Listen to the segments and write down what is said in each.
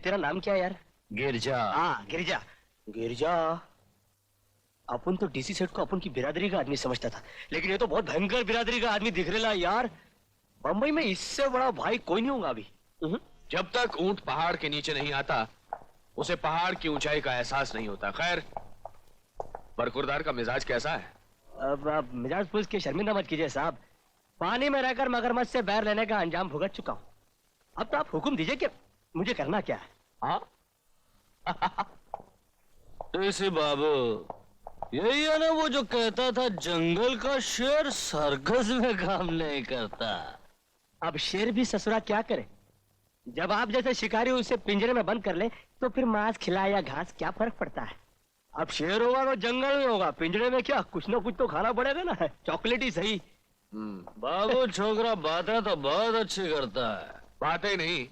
तेरा नाम क्या है यार? गिरजा। हाँ गिरजा। गिरजा, अपन तो डीसी सेठ को अपन की बिरादरी का आदमी समझता था, लेकिन ये तो बहुत भयंकर बिरादरी का आदमी दिख रहा है यार। बम्बई में इससे बड़ा भाई कोई नहीं होगा अभी। जब तक ऊंट पहाड़ के नीचे नहीं आता उसे पहाड़ की ऊंचाई का एहसास नहीं होता। खैर, बरखुरदार का मिजाज कैसा है? अब मिजाज पुलिस के शर्मिंदा मत कीजिए साहब, पानी में रहकर मगरमच्छ से बैर लेने का अंजाम भुगत चुका हूँ। अब तो आप हुक्म दीजिए कि मुझे करना क्या है। हाँ? ऐसे बाबू, यही है ना वो जो कहता था जंगल का शेर सर्कस में काम नहीं करता। अब शेर भी ससुरा क्या करे, जब आप जैसे शिकारी उसे पिंजरे में बंद कर ले तो फिर मांस खिलाए या घास क्या फर्क पड़ता है। अब शेर होगा तो जंगल में होगा, पिंजरे में क्या, कुछ ना कुछ तो खाना पड़ेगा ना। चॉकलेट ही सही। बाबू छोकरा बातें तो बहुत अच्छी करता है। बातें नहीं,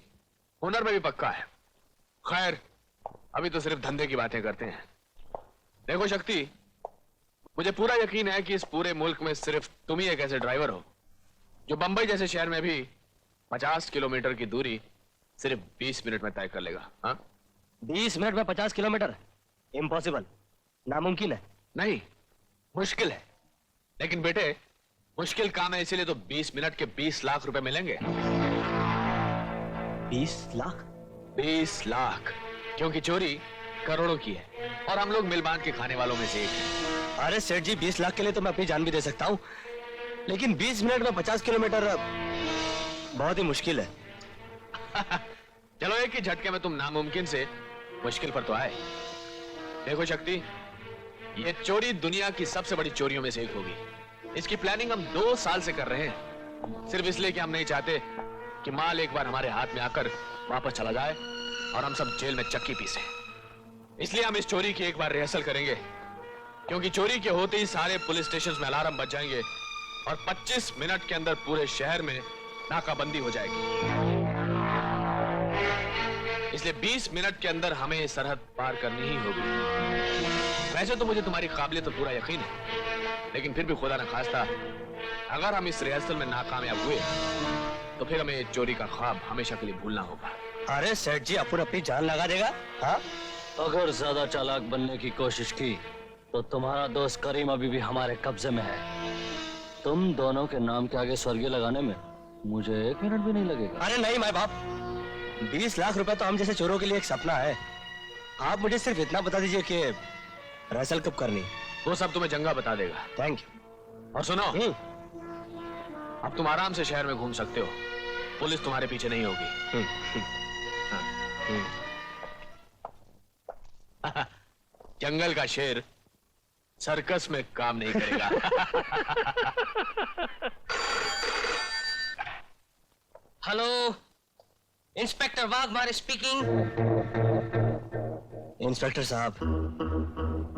हुनर में भी पक्का है। खैर, अभी तो सिर्फ धंधे की बातें करते हैं। देखो शक्ति, मुझे पूरा यकीन है कि इस पूरे मुल्क में सिर्फ तुम ही एक ऐसे ड्राइवर हो जो बंबई जैसे शहर में भी 50 किलोमीटर की दूरी सिर्फ 20 मिनट में तय कर लेगा। हाँ? 20 मिनट में 50 किलोमीटर? इम्पॉसिबल, नामुमकिन है। नहीं, मुश्किल है। लेकिन बेटे, मुश्किल काम है, इसीलिए तो 20 मिनट के 20 लाख रुपए मिलेंगे। 20 लाख? 20 लाख, क्योंकि चोरी करोड़ों की है और हम लोग मिल बांध के खाने वालों में से एक हैं। अरे सेठ जी, 20 लाख के लिए तो मैं अपनी जान भी दे सकता हूँ, लेकिन 20 मिनट में 50 किलोमीटर बहुत ही मुश्किल है। चलो एक ही झटके में तुम नामुमकिन से मुश्किल पर तो आए। देखो शक्ति, ये चोरी दुनिया की सबसे बड़ी चोरियों में से एक होगी। इसकी प्लानिंग हम 2 साल से कर रहे हैं, सिर्फ इसलिए कि हम नहीं चाहते कि माल एक बार हमारे हाथ में आकर वापस चला जाए और हम सब जेल में चक्की पीसे। इसलिए हम इस चोरी की एक बार रिहर्सल करेंगे, क्योंकि चोरी के होते ही सारे पुलिस स्टेशन में अलार्म बज जाएंगे और 25 मिनट के अंदर पूरे शहर में नाकाबंदी हो जाएगी। इसलिए 20 मिनट के अंदर हमें सरहद पार करनी ही होगी। वैसे तो मुझे तुम्हारी काबिलियत पर पूरा यकीन है, लेकिन फिर भी खुदा न खास्ता अगर हम इस रिहर्सल में नाकामयाब हुए तो फिर हमें चोरी का ख्वाब हमेशा के लिए भूलना होगा। अरे सेठ जी, अपन अपनी जान लगा देगा। हाँ? अगर ज्यादा चालाक बनने की कोशिश की तो तुम्हारा दोस्त करीम अभी भी हमारे कब्जे में है। तुम दोनों के नाम के आगे स्वर्गीय लगाने में मुझे 1 मिनट भी नहीं लगेगा। अरे नहीं माए बाप, 20 लाख रुपए तो हम जैसे चोरों के लिए एक सपना है। आप मुझे सिर्फ इतना बता दीजिए कि रिहर्सल कब करनी। वो सब तुम्हें जंगा बता देगा। Thank you. और सुनो, अब तुम आराम से शहर में घूम सकते हो, पुलिस तुम्हारे पीछे नहीं होगी। जंगल का शेर सर्कस में काम नहीं करेगा। Hello, inspector Waghmare speaking. Inspector साहब,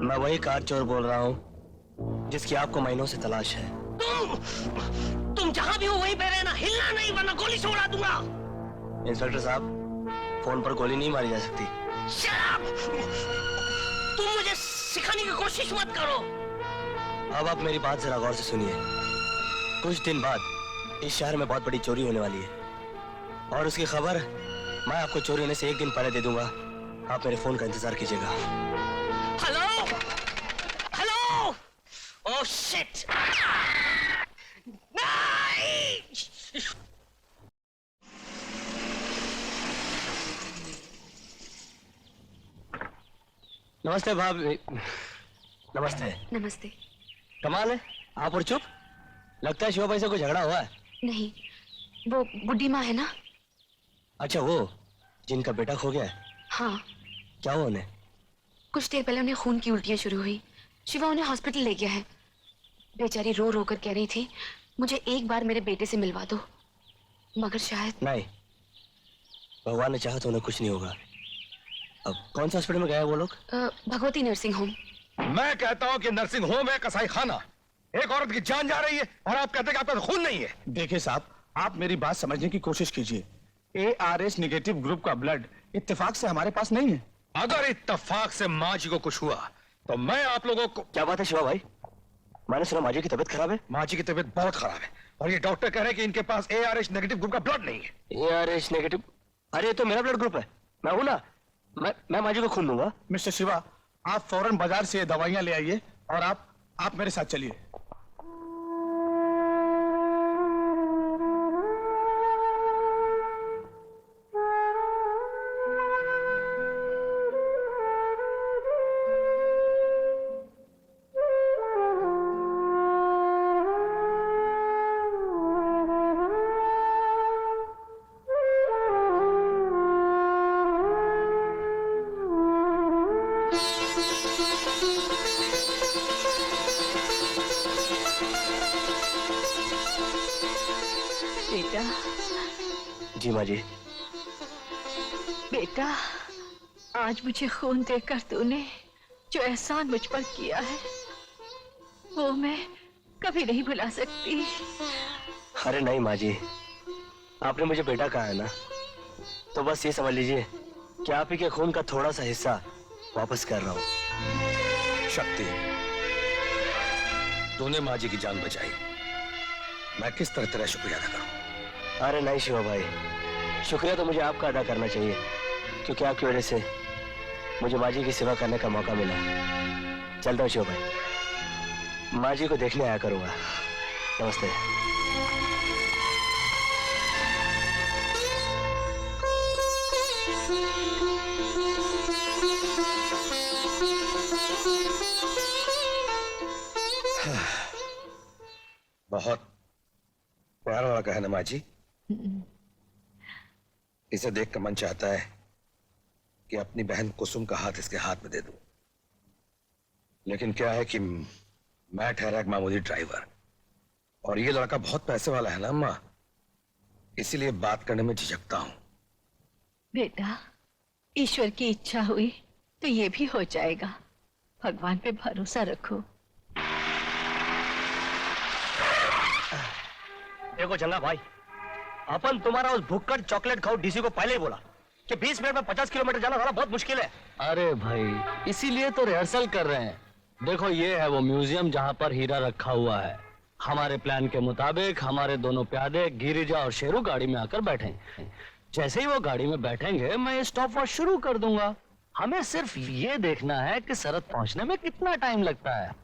मैं वही कार चोर बोल रहा हूँ जिसकी आपको महीनों से तलाश है। तुम जहां भी हो वहीं पे रहना, हिलना नहीं वरना गोली से उड़ा दूंगा। इंस्पेक्टर साहब, फोन पर गोली नहीं मारी जा सकती। शराब, तुम मुझे सिखाने की कोशिश मत करो। अब आप मेरी बात जरा गौर से सुनिए। कुछ दिन बाद इस शहर में बहुत बड़ी चोरी होने वाली है और उसकी खबर मैं आपको चोरी होने से 1 दिन पहले दे दूंगा। आप मेरे फोन का इंतजार कीजिएगा। हेलो हेलो, ओह शिट, नहीं। नमस्ते भाभी। नमस्ते। नमस्ते। कमाल है, आप और चुप। लगता है शिवा भाई से कोई झगड़ा हुआ है। नहीं, वो बुड्ढी माँ है ना। अच्छा, वो जिनका बेटा खो गया है। हाँ। क्या हुआ उन्हें? कुछ देर पहले उन्हें खून की उल्टियां शुरू हुई। शिवा उन्हें हॉस्पिटल ले गया है। बेचारी रो रो कर कह रही थी मुझे एक बार मेरे बेटे से मिलवा दो, मगर शायद नहीं, भगवान ने चाहा तो उन्हें कुछ नहीं होगा। अब कौन सा हॉस्पिटल में गया है वो लोग? Bhagwati nursing home. मैं कहता हूँ कि नर्सिंग होम है कसाई खाना। एक औरत की जान जा रही है और आप कहते हैं कि आपका खून नहीं है। देखिए साहब, आप मेरी बात समझने की कोशिश कीजिए। ARH नेगेटिव ग्रुप का ब्लड इत्तेफाक से हमारे पास नहीं है। अगर इत्तेफाक से माँ जी को कुछ हुआ तो मैं आप लोगों को। क्या बात है शिवा भाई? मैंने सुना माँ जी की तबीयत खराब है। माँ जी की तबीयत बहुत खराब है और ये डॉक्टर कह रहे हैं कि इनके पास ARH नेगेटिव ग्रुप का ब्लड नहीं है। ARH negative? अरे ये तो मेरा ब्लड ग्रुप है। मैं हूं ना, मैं माजी को खून दूंगा। मिस्टर शिवा, आप फौरन बाजार से दवाइयां ले आइए और आप मेरे साथ चलिए। बेटा, जी माँ जी। बेटा, आज मुझे खून देकर तूने जो एहसान मुझ पर किया है वो मैं कभी नहीं भुला सकती। अरे नहीं माँ जी, आपने मुझे बेटा कहा है ना, तो बस ये समझ लीजिए कि आप ही के खून का थोड़ा सा हिस्सा वापस कर रहा हूँ। शक्ति, तूने माँ जी की जान बचाई, मैं किस तरह तेरा शुक्रिया अदा करूं? अरे नहीं शिवा भाई, शुक्रिया तो मुझे आपका अदा करना चाहिए, क्योंकि आपकी वजह से मुझे माँ जी की सेवा करने का मौका मिला। चलता हूँ शिवा भाई, माँ जी को देखने आया करूंगा। नमस्ते। बहुत प्यारा लगा है ना माँ जी। इसे देखकर मन चाहता है कि अपनी बहन कुसुम का हाथ इसके हाथ में दे दूं, लेकिन क्या है कि मैं ठहरा एक मामूली ड्राइवर और ये लड़का बहुत पैसे वाला है ना अम्मा, इसीलिए बात करने में झिझकता हूं। बेटा, ईश्वर की इच्छा हुई तो ये भी हो जाएगा। भगवान पे भरोसा रखो। देखो चंगा भाई, अपन तुम्हारा उस भुक्कड़ चॉकलेट खाओ डीसी को पहले ही बोला कि 20 मिनट में 50 किलोमीटर जाना थोड़ा बहुत मुश्किल है। अरे भाई, इसीलिए तो रिहर्सल कर रहे हैं। देखो, ये है वो म्यूजियम जहाँ पर हीरा रखा हुआ है। हमारे प्लान के मुताबिक हमारे दोनों प्यादे गिरिजा और शेरू गाड़ी में आकर बैठेंगे। जैसे ही वो गाड़ी में बैठेंगे मैं स्टॉप वॉच शुरू कर दूंगा। हमें सिर्फ ये देखना है कि सरहद पहुंचने में कितना टाइम लगता है।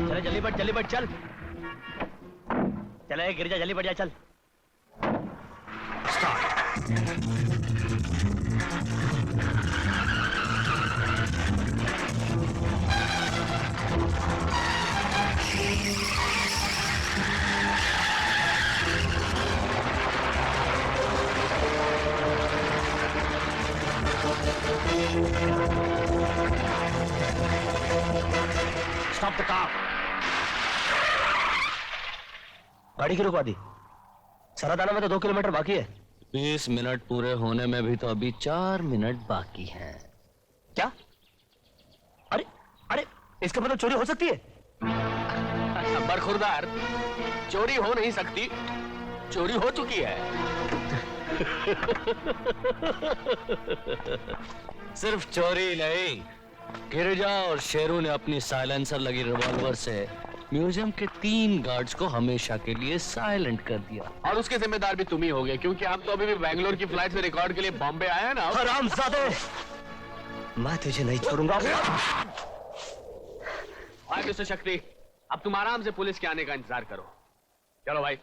चले जल्दी बढ़ चल। चले गिरिजा जल्दी बढ़ जा, चल। Stop the car. गाड़ी की रुकवा दी। सरहद आने में तो 2 किलोमीटर बाकी है। 20 मिनट पूरे होने में भी तो अभी 4 मिनट बाकी हैं। क्या? अरे अरे, इसका मतलब चोरी हो सकती है? बरखुरदार, चोरी हो नहीं सकती, चोरी हो चुकी है। सिर्फ चोरी नहीं, गिरिजा और शेरू ने अपनी साइलेंसर लगी रिवॉल्वर से म्यूजियम के 3 गार्ड्स को हमेशा के लिए साइलेंट कर दिया। और उसके जिम्मेदार भी तुम ही होगे, क्योंकि आप तो अभी भी बैंगलोर की फ्लाइट से रिकॉर्ड के लिए बॉम्बे आए हैं ना। हरामजादे, मैं तुझे नहीं छोड़ूंगा। मिस्टर शक्ति, अब तुम आराम से पुलिस के आने का इंतजार करो। चलो भाई।